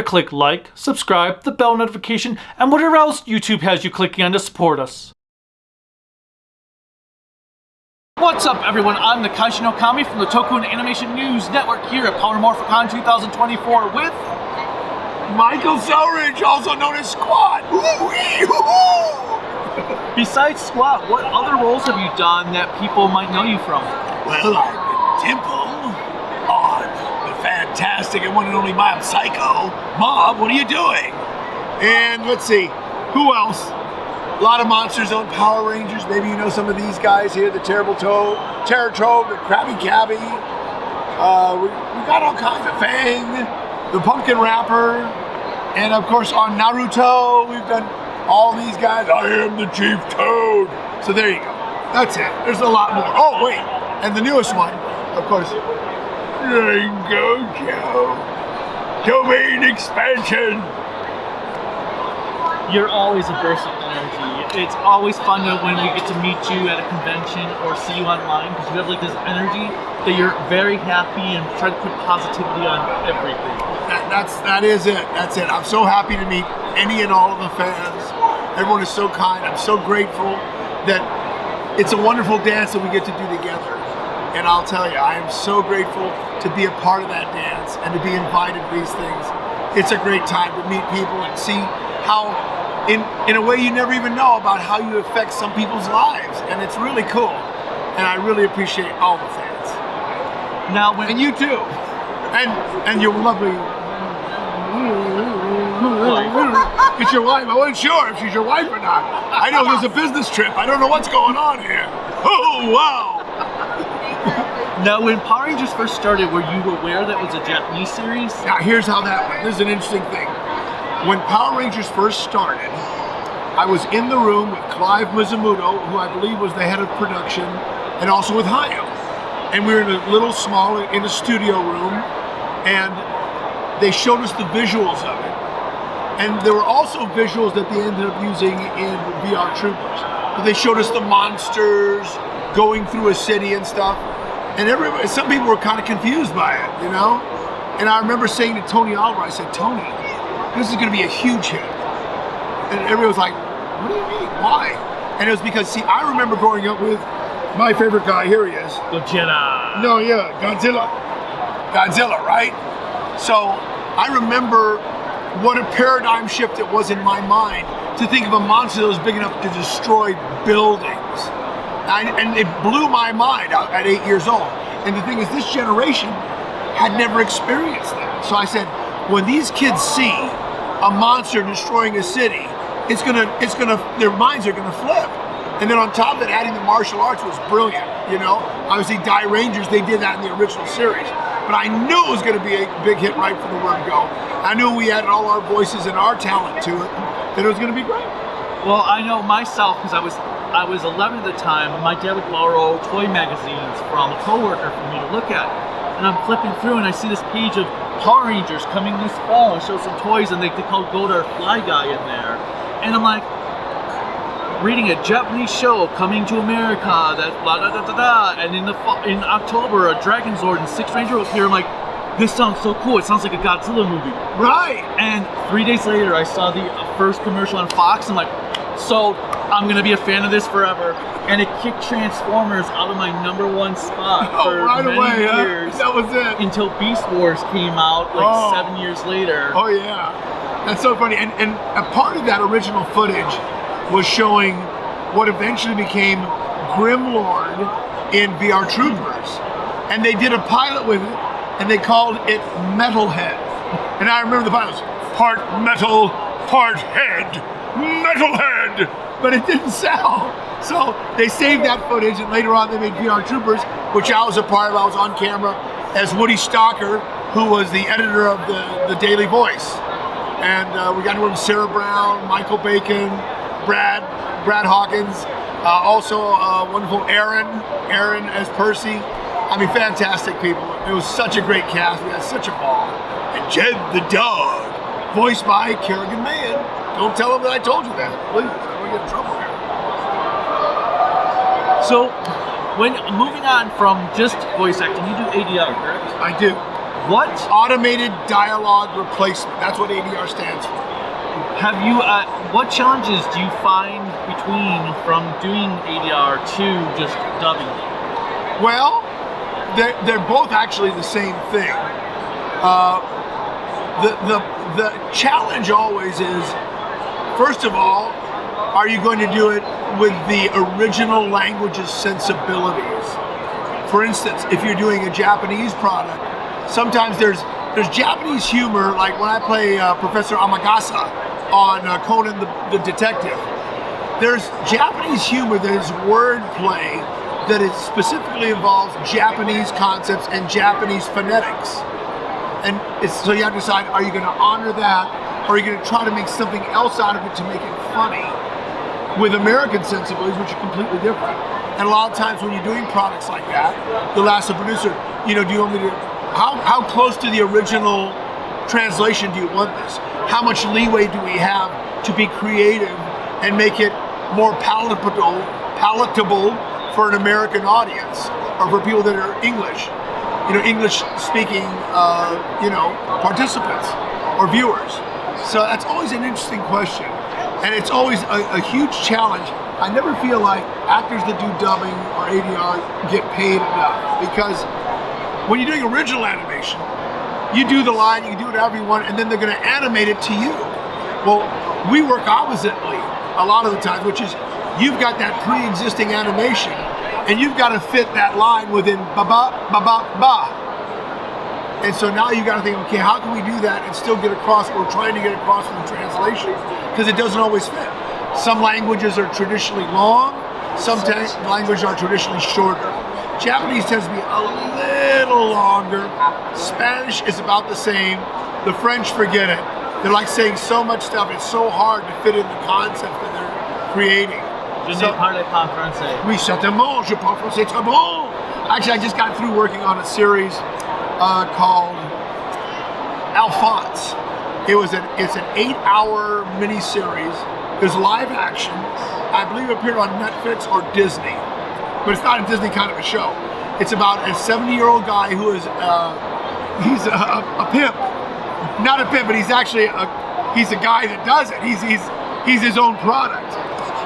to click like, subscribe, the bell notification, and whatever else YouTube has you clicking on to support us. What's up, everyone? I'm the Kaiju no Kami from the Toku and Animation News Network here at Mighty Morphin 2024 with Michael Sorich, also known as Squatt. Besides Squatt, what other roles have you done that people might know you from? Well, I've been Dimple on the fantastic and one and only Mob Psycho. Mob, what are you doing? And let's see, who else? A lot of monsters on Power Rangers. Maybe you know some of these guys here, the Terrible Toad, Terror Toad, the Krabby Cabby. We got all kinds of Fang, the Pumpkin Rapper, and of course on Naruto, we've done all these guys. I am the Chief Toad. So there you go. That's it. There's a lot more. Oh, wait. And the newest one, of course, Rainbow Joe. Domain expansion. You're always a burst of energy. It's always fun when we get to meet you at a convention or see you online because you have like this energy that you're very happy and try to put positivity on everything. That is it. That's it. I'm so happy to meet any and all of the fans. Everyone is so kind. I'm so grateful that it's a wonderful dance that we get to do together. And I'll tell you, I am so grateful to be a part of that dance and to be invited to these things. It's a great time to meet people and see how, in a way you never even know, about how you affect some people's lives. And it's really cool. And I really appreciate all the fans. Now, and you too. And your lovely... It's your wife. I wasn't sure if she's your wife or not. I know there's a business trip. I don't know what's going on here. Oh, wow. Now, when Power Rangers first started, were you aware that it was a Japanese series? Now, here's how that went. This is an interesting thing. When Power Rangers first started, I was in the room with Clive Mizumoto, who I believe was the head of production, and also with Hayao. And we were in a little small, in a studio room, and they showed us the visuals of it. And there were also visuals that they ended up using in VR Troopers. But they showed us the monsters going through a city and stuff. And some people were kind of confused by it, you know? And I remember saying to Tony Oliver, I said, Tony, this is going to be a huge hit. And everybody was like, what do you mean? Why? And it was because, see, I remember growing up with my favorite guy. Here he is. Godzilla. No, yeah, Godzilla. Godzilla, right? So I remember what a paradigm shift it was in my mind to think of a monster that was big enough to destroy buildings. And it blew my mind out at 8 years old. And the thing is, this generation had never experienced that. So I said, when these kids see a monster destroying a city, their minds are gonna flip. And then on top of it, adding the martial arts was brilliant, you know? Obviously, Die Rangers, they did that in the original series. But I knew it was gonna be a big hit right from the word go. I knew we added all our voices and our talent to it, that it was gonna be great. Well, I know myself, because I was 11 at the time, my dad would borrow toy magazines from a coworker for me to look at. And I'm flipping through and I see this page of Power Rangers coming this fall and show some toys, and they call Godar Fly Guy in there. And I'm like, reading a Japanese show coming to America, that blah da da da da, and in October a Dragon Zord and Six Ranger will appear. I'm like, this sounds so cool. It sounds like a Godzilla movie. Right. And 3 days later, I saw the first commercial on Fox. I'm like, so I'm gonna be a fan of this forever. And it kicked Transformers out of my #1 spot for many years. That was it. Until Beast Wars came out like 7 years later. Oh yeah, that's so funny. And a part of that original footage was showing what eventually became Grimlord in VR Troopers. And they did a pilot with it, and they called it Metalhead. And I remember the pilot was part metal, part head, Metalhead. But it didn't sell. So they saved that footage, and later on they made VR Troopers, which I was a part of. I was on camera as Woody Stalker, who was the editor of the Daily Voice. And we got to work with Sarah Brown, Michael Bacon, Brad Hawkins, also wonderful Aaron as Percy. I mean, fantastic people. It was such a great cast. We had such a ball. And Jed the dog, voiced by Kerrigan Mahan. Don't tell him that I told you that, please. I don't get in trouble here. So, when moving on from just voice acting, you do ADR, correct? I do. What? Automated dialogue replacement. That's what ADR stands for. Have you, what challenges do you find from doing ADR to just dubbing? Well, they're both actually the same thing. The challenge always is, first of all, are you going to do it with the original language's sensibilities? For instance, if you're doing a Japanese product, sometimes there's Japanese humor, like when I play Professor Amagasa on Conan the Detective. There's Japanese humor that is wordplay that it specifically involves Japanese concepts and Japanese phonetics. And so you have to decide, are you going to honor that, or are you going to try to make something else out of it to make it funny? With American sensibilities, which are completely different. And a lot of times when you're doing products like that, you'll ask the producer, do you want me to, how close to the original translation do you want this? How much leeway do we have to be creative and make it more palatable for an American audience, or for people that are English speaking, participants or viewers? So that's always an interesting question. And it's always a huge challenge. I never feel like actors that do dubbing or ADR get paid enough, because when you're doing original animation, you do the line, you can do whatever you want, and then they're going to animate it to you. Well, we work oppositely a lot of the times, which is you've got that pre-existing animation, and you've got to fit that line within ba-ba, ba-ba, ba. And so now you got to think, okay, how can we do that and still get across what we're trying to get across from the translation? Because it doesn't always fit. Some languages are traditionally long, some languages are traditionally shorter. Japanese tends to be a little longer. Spanish is about the same. The French, forget it. They're like saying so much stuff, it's so hard to fit in the concept that they're creating. Je ne parle pas français. Oui, certainement, je parle français très bon. Actually, I just got through working on a series called Alphonse. It's an 8-hour miniseries. There's live action. I believe it appeared on Netflix or Disney, but it's not a Disney kind of a show. It's about a 70-year-old guy who is he's a pimp, not a pimp, but he's actually he's a guy that does it. He's his own product,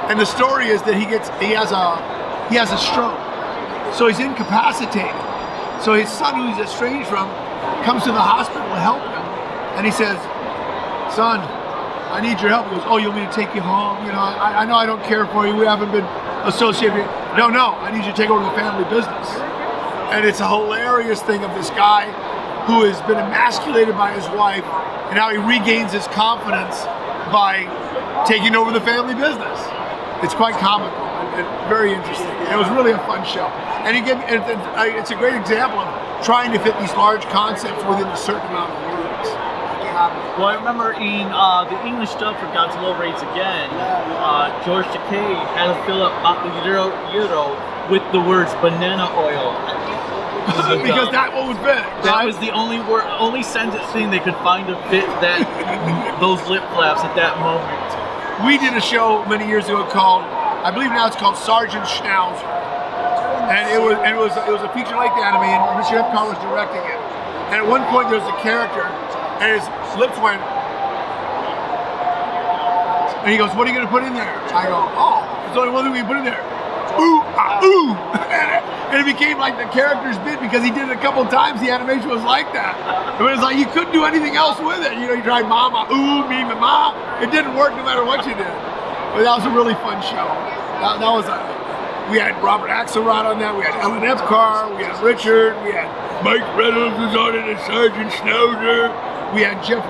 and the story is that he has a stroke, so he's incapacitated. So his son, who he's estranged from, comes to the hospital to help him, and he says, "Son, I need your help." He goes, "Oh, you want me to take you home? I know I don't care for you. We haven't been associated." No, I need you to take over the family business. And it's a hilarious thing of this guy who has been emasculated by his wife, and now he regains his confidence by taking over the family business. It's quite comical and very interesting. It was really a fun show. And again, it's a great example of trying to fit these large concepts within a certain amount of words. Well, I remember in the English dub for Godzilla Raids Again, George Takei had to fill up euro with the words banana oil. Because that one would fit. That was the only sentence thing they could find to fit those lip flaps at that moment. We did a show many years ago called, I believe now it's called Sergeant Schnauzer, and it was a feature-length anime, and Mr. Epcot was directing it. And at one point there was a character, and his lips went, and he goes, "What are you going to put in there?" I go, "Oh, there's only one thing we can put in there. Ooh, ah, ooh." And it became like the character's bit, because he did it a couple of times. The animation was like that. It was like you couldn't do anything else with it. You tried mama, ooh, me, mama. It didn't work no matter what you did. But that was a really fun show. We had Robert Axelrod on that. We had Ellen Epcar. We had Richard. We had Mike Reynolds was on it as Sergeant Schnauzer. We had Jeff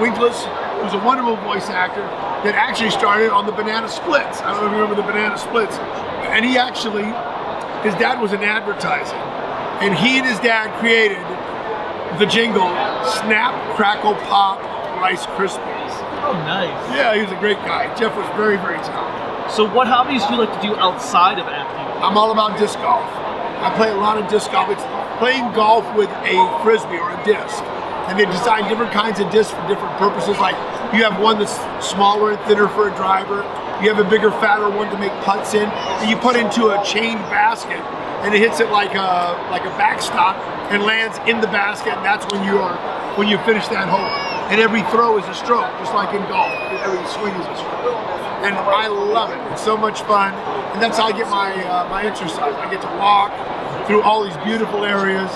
Winkless, who's a wonderful voice actor that actually started on the Banana Splits. I don't know if you remember the Banana Splits. And his dad was in advertising, and he and his dad created the jingle, "Snap, Crackle, Pop, Rice Krispies." Oh, nice. Yeah, he was a great guy. Jeff was very, very talented. So what hobbies do you like to do outside of acting? I'm all about disc golf. I play a lot of disc golf. It's playing golf with a frisbee or a disc. And they design different kinds of discs for different purposes. Like you have one that's smaller and thinner for a driver. You have a bigger, fatter one to make putts in. And you put into a chained basket, and it hits it like a backstop. and lands in the basket, and that's when you finish that hole. And every throw is a stroke, just like in golf. Every swing is a stroke. And I love it. It's so much fun, and that's how I get my my exercise. I get to walk through all these beautiful areas.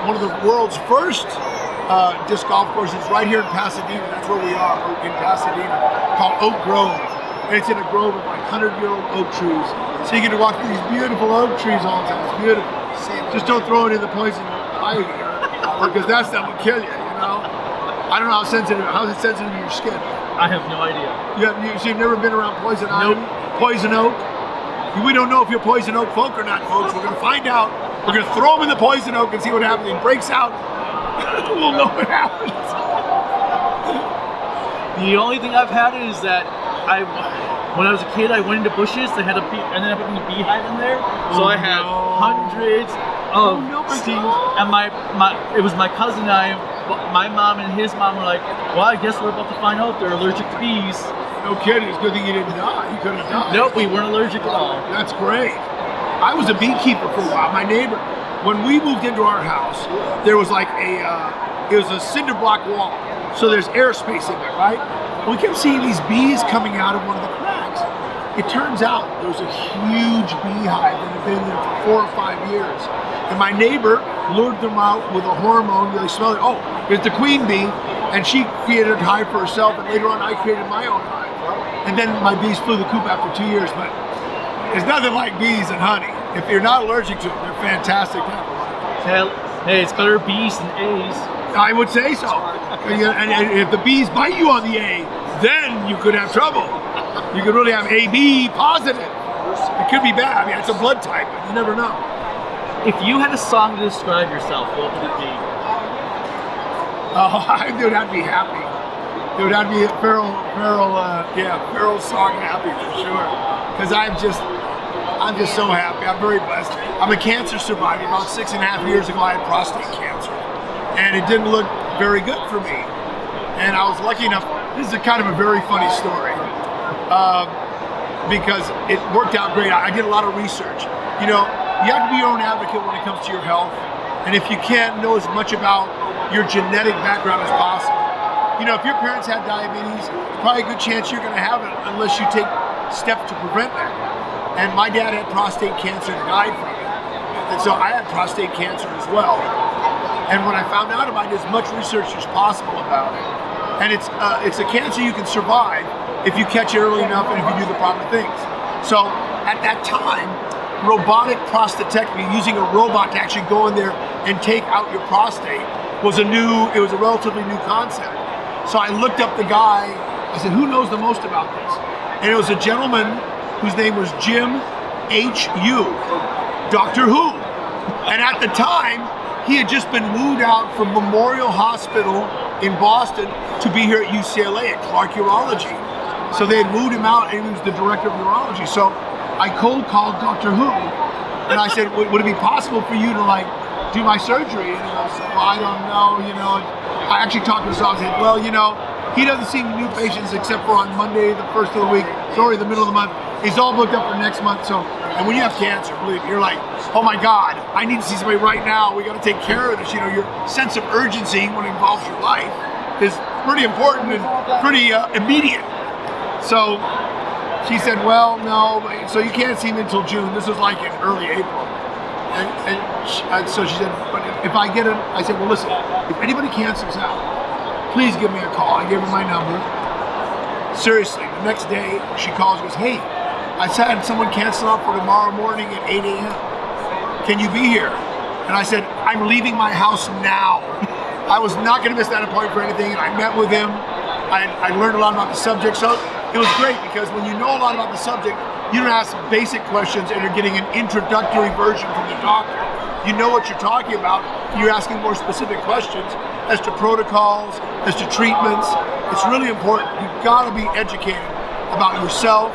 One of the world's first disc golf courses right here in Pasadena. That's where we are, in Pasadena, called Oak Grove. And it's in a grove of like 100-year-old oak trees. So you get to walk through these beautiful oak trees all the time. It's beautiful. Just don't throw it in the poison ivy, because that stuff will kill you, you know? I don't know how is it sensitive to your skin? I have no idea. So you've never been around poison ivy? Poison oak? We don't know if you're poison oak folk or not, folks. We're going to find out. We're going to throw him in the poison oak and see what happens. He breaks out. We'll know what happens. The only thing I've had is that when I was a kid, I went into bushes. They had ended up having a beehive in there, so I had hundreds of stings. And it was my cousin and I. My mom and his mom were like, "Well, I guess we're about to find out if they're allergic to bees." No kidding. It's a good thing you didn't die. You could have died. Nope, we weren't allergic at all. That's great. I was a beekeeper for a while. My neighbor, when we moved into our house, there was like it was a cinder block wall, so there's airspace in there, right? We kept seeing these bees coming out of one of the cracks. It turns out there was a huge beehive that had been there for 4 or 5 years. And my neighbor lured them out with a hormone. They smelled it. Oh, it's the queen bee. And she created a hive for herself. And later on, I created my own hive. And then my bees flew the coop after 2 years. But there's nothing like bees and honey. If you're not allergic to them, they're fantastic to have around. Hey, it's better bees than A's. I would say so. And if the bees bite you on the A, then you could have trouble. You could really have AB positive. It could be bad. I mean, it's a blood type, but you never know. If you had a song to describe yourself, what would it be? Oh, it would have to be happy. It would have to be Farrell's song "Happy" for sure. Because I'm just so happy. I'm very blessed. I'm a cancer survivor. About 6.5 years ago, I had prostate cancer. And it didn't look very good for me. And I was lucky enough, this is kind of a very funny story, because it worked out great. I did a lot of research. You know, you have to be your own advocate when it comes to your health. And if you can't know as much about your genetic background as possible. You know, if your parents had diabetes, there's probably a good chance you're going to have it unless you take steps to prevent that. And my dad had prostate cancer and died from it. And so I had prostate cancer as well. And when I found out about it, as much research as possible about it. And it's a cancer you can survive if you catch it early enough and if you do the proper things. So at that time, robotic prostatectomy, using a robot to actually go in there and take out your prostate, was a relatively new concept. So I looked up the guy. I said, who knows the most about this? And it was a gentleman whose name was Jim H.U., Doctor Who. And at the time, he had just been moved out from Memorial Hospital in Boston to be here at UCLA at Clark Urology. So they had moved him out, and he was the director of urology. So I cold called Doctor Who, and I said, would it be possible for you to do my surgery? And I said, well, I don't know, I actually talked to his office and said, well, he doesn't see new patients except for on Monday, the first of the week, the middle of the month. He's all booked up for next month. So, and when you have cancer, believe me, you're like, oh my God, I need to see somebody right now. We got to take care of this. Your sense of urgency when it involves your life is pretty important and pretty immediate. So she said, well, no, so you can't see him until June. This was like in early April. And so she said, but if I get I said, well, listen, if anybody cancels out, please give me a call. I gave her my number. Seriously, the next day she calls and goes, hey, I had someone cancel out for tomorrow morning at 8 a.m. Can you be here? And I said, I'm leaving my house now. I was not going to miss that appointment for anything. And I met with him. I learned a lot about the subject. So it was great because when you know a lot about the subject, you don't ask basic questions and you're getting an introductory version from the doctor. You know what you're talking about. You're asking more specific questions as to protocols, as to treatments. It's really important. You've got to be educated about yourself.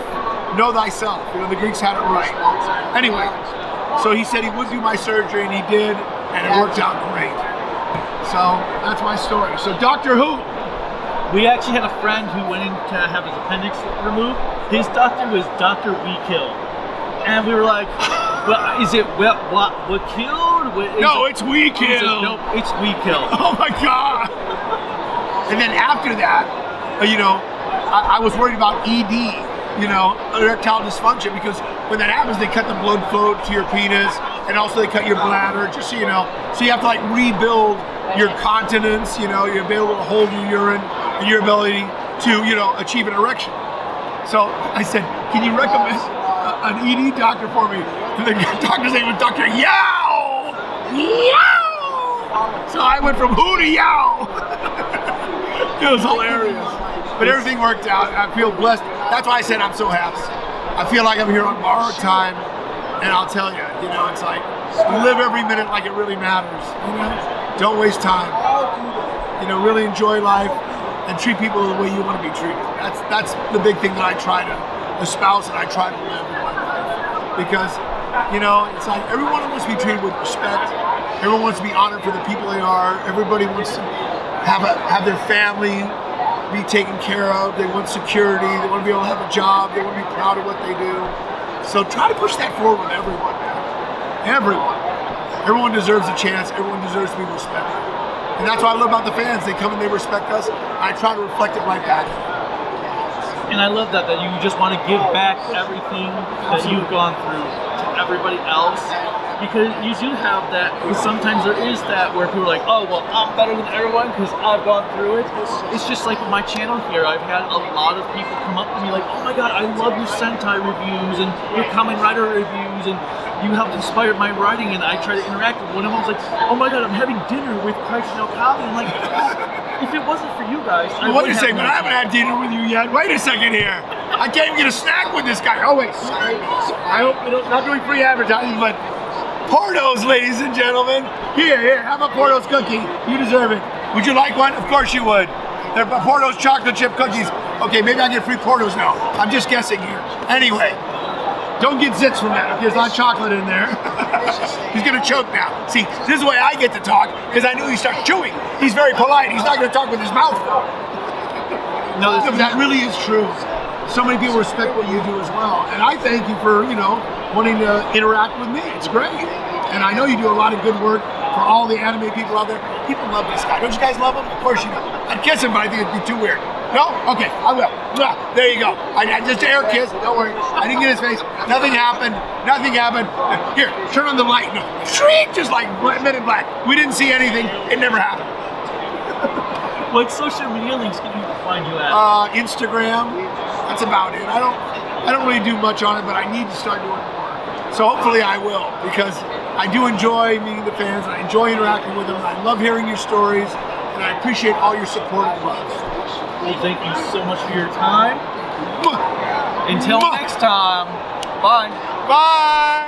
Know thyself. The Greeks had it right. Anyway, so he said he would do my surgery, and he did, and it worked out great. So that's my story. So Doctor Who. We actually had a friend who went in to have his appendix removed. His doctor was Dr. We Kill. And we were like, Well, is it what killed? No, it's we killed. No, it's we killed. Oh my God. And then after that, I was worried about ED, erectile dysfunction, because when that happens, they cut the blood flow to your penis, and also they cut your bladder, just so you know. So you have to like rebuild your continence, you'll be able to hold your urine and your ability to, achieve an erection. So I said, can you recommend an ED doctor for me? And the doctor's name was Dr. Yao! Yao! So I went from who to Yao. It was hilarious. But everything worked out. I feel blessed. That's why I said I'm so happy. I feel like I'm here on borrowed time. And I'll tell you, it's like, live every minute like it really matters. Don't waste time. Really enjoy life and treat people the way you want to be treated. That's the big thing that I try to espouse and I try to live in my life. Because, it's like everyone wants to be treated with respect. Everyone wants to be honored for the people they are. Everybody wants to have their family be taken care of. They want security. They want to be able to have a job. They want to be proud of what they do. So try to push that forward with everyone, man. Everyone. Everyone deserves a chance. Everyone deserves to be respected. And that's what I love about the fans. They come and they respect us. I try to reflect it right back. And I love that you just want to give back everything that you've gone through to everybody else. Because you do have that, because sometimes there is that where people are like, oh, well, I'm better than everyone because I've gone through it. It's just like with my channel here, I've had a lot of people come up to me like, oh my God, I love your Sentai reviews and your Kamen Rider reviews, and you helped inspire my writing, and I try to interact with one of them. I was like, oh my God, I'm having dinner with Kaiju no Kami. I'm like, if it wasn't for you guys, I wait a would second, I haven't had dinner with you yet. Wait a second here. I can't even get a snack with this guy. Oh wait, sorry. I hope not doing free advertising, but Portos, ladies and gentlemen. Here, have a Portos cookie. You deserve it. Would you like one? Of course you would. They're Portos chocolate chip cookies. Okay, maybe I get free Portos now. I'm just guessing here. Anyway, don't get zits from that. There's a lot of chocolate in there. He's gonna choke now. See, this is the way I get to talk, because I knew he starts chewing. He's very polite. He's not gonna talk with his mouth full. No, that really is true. So many people respect what you do as well. And I thank you for, wanting to interact with me. It's great. And I know you do a lot of good work for all the anime people out there. People love this guy. Don't you guys love him? Of course you do. I'd kiss him, but I think it'd be too weird. No? Okay, I will. There you go. I just air kiss. Don't worry. I didn't get his face. Nothing happened. Here, turn on the light. No. Shriek! Just like Men in Black. We didn't see anything. It never happened. What social media links can you find you at? Instagram. That's about it. I don't really do much on it, but I need to start doing more. So hopefully I will, because I do enjoy meeting the fans, and I enjoy interacting with them, and I love hearing your stories, and I appreciate all your support and love. Well, thank you so much for your time. Until next time, bye. Bye.